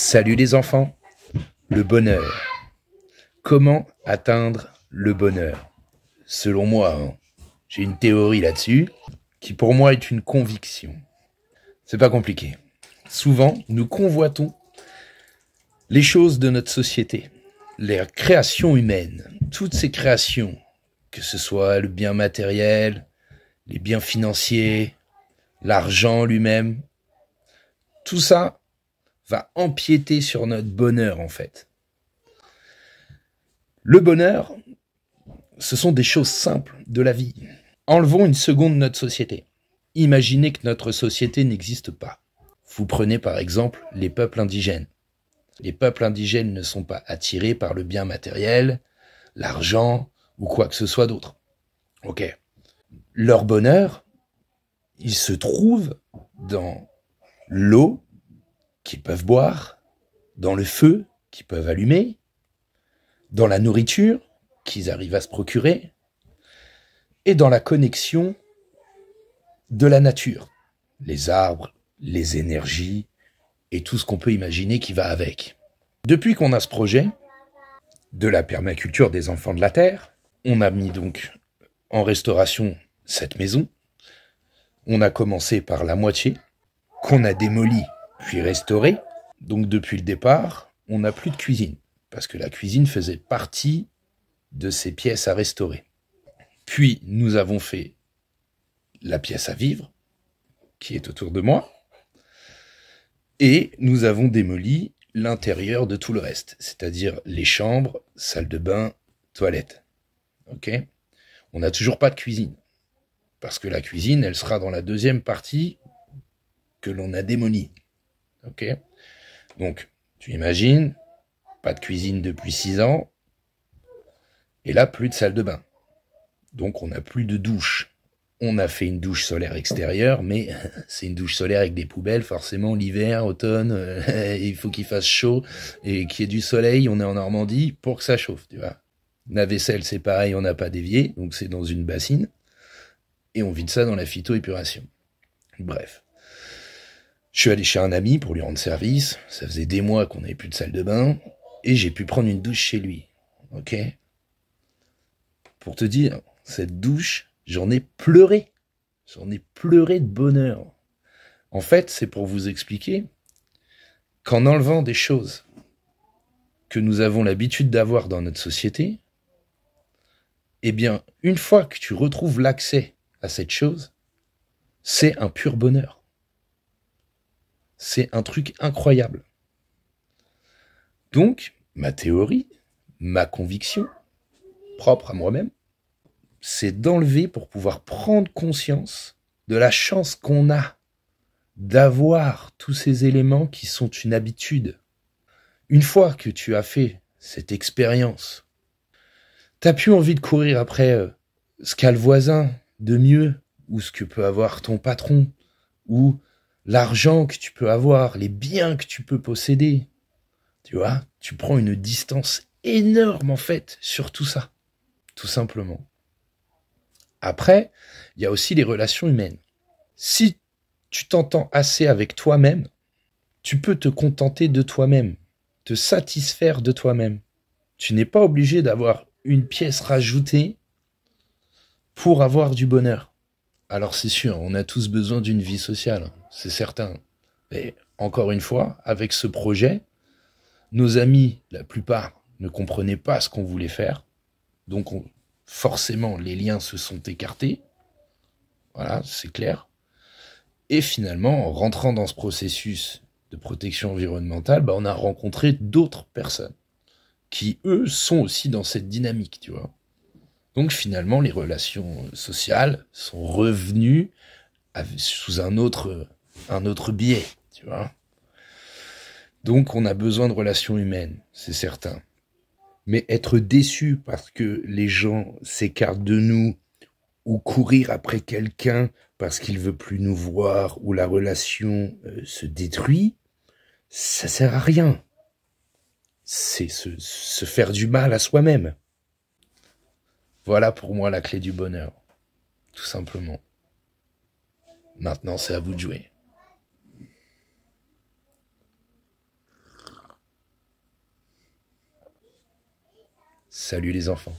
Salut les enfants, le bonheur. Comment atteindre le bonheur? Selon moi, j'ai une théorie là-dessus qui pour moi est une conviction. C'est pas compliqué. Souvent, nous convoitons les choses de notre société, les créations humaines, toutes ces créations, que ce soit le bien matériel, les biens financiers, l'argent lui-même, tout ça va empiéter sur notre bonheur en fait. Le bonheur, ce sont des choses simples de la vie. Enlevons une seconde notre société. Imaginez que notre société n'existe pas. Vous prenez par exemple les peuples indigènes. Les peuples indigènes ne sont pas attirés par le bien matériel, l'argent ou quoi que ce soit d'autre. Ok. Leur bonheur, il se trouve dans l'eau qu'ils peuvent boire, dans le feu qu'ils peuvent allumer, dans la nourriture qu'ils arrivent à se procurer, et dans la connexion de la nature, les arbres, les énergies, et tout ce qu'on peut imaginer qui va avec. Depuis qu'on a ce projet de la permaculture des enfants de la Terre, on a mis donc en restauration cette maison. On a commencé par la moitié, qu'on a démolie puis restaurée. Donc depuis le départ, on n'a plus de cuisine, parce que la cuisine faisait partie de ces pièces à restaurer. Puis nous avons fait la pièce à vivre, qui est autour de moi, et nous avons démoli l'intérieur de tout le reste, c'est-à-dire les chambres, salle de bain, toilettes. Ok ? On n'a toujours pas de cuisine, parce que la cuisine, elle sera dans la deuxième partie que l'on a démolie. Ok ? Donc, tu imagines, pas de cuisine depuis 6 ans, et là, plus de salle de bain. Donc, on n'a plus de douche. On a fait une douche solaire extérieure, mais c'est une douche solaire avec des poubelles, forcément, l'hiver, automne, il faut qu'il fasse chaud et qu'il y ait du soleil, on est en Normandie, pour que ça chauffe, tu vois. La vaisselle, c'est pareil, on n'a pas d'évier, donc c'est dans une bassine, et on vide ça dans la phytoépuration. Bref. Je suis allé chez un ami pour lui rendre service, ça faisait des mois qu'on n'avait plus de salle de bain, et j'ai pu prendre une douche chez lui, ok ? Pour te dire, cette douche, j'en ai pleuré de bonheur. En fait, c'est pour vous expliquer qu'en enlevant des choses que nous avons l'habitude d'avoir dans notre société, eh bien, une fois que tu retrouves l'accès à cette chose, c'est un pur bonheur. C'est un truc incroyable. Donc, ma théorie, ma conviction, propre à moi-même, c'est d'enlever pour pouvoir prendre conscience de la chance qu'on a d'avoir tous ces éléments qui sont une habitude. Une fois que tu as fait cette expérience, t'as plus envie de courir après ce qu'a le voisin de mieux, ou ce que peut avoir ton patron, ou l'argent que tu peux avoir, les biens que tu peux posséder. Tu vois, tu prends une distance énorme en fait sur tout ça, tout simplement. Après, il y a aussi les relations humaines. Si tu t'entends assez avec toi-même, tu peux te contenter de toi-même, te satisfaire de toi-même. Tu n'es pas obligé d'avoir une pièce rajoutée pour avoir du bonheur. Alors c'est sûr, on a tous besoin d'une vie sociale, c'est certain. Mais encore une fois, avec ce projet, nos amis, la plupart, ne comprenaient pas ce qu'on voulait faire. Donc forcément, les liens se sont écartés. Voilà, c'est clair. Et finalement, en rentrant dans ce processus de protection environnementale, on a rencontré d'autres personnes qui, eux, sont aussi dans cette dynamique, tu vois. Donc finalement, les relations sociales sont revenues sous un autre biais, tu vois. Donc on a besoin de relations humaines, c'est certain. Mais être déçu parce que les gens s'écartent de nous, ou courir après quelqu'un parce qu'il veut plus nous voir, ou la relation se détruit, ça sert à rien. C'est se faire du mal à soi-même. Voilà pour moi la clé du bonheur, tout simplement. Maintenant, c'est à vous de jouer. Salut les enfants.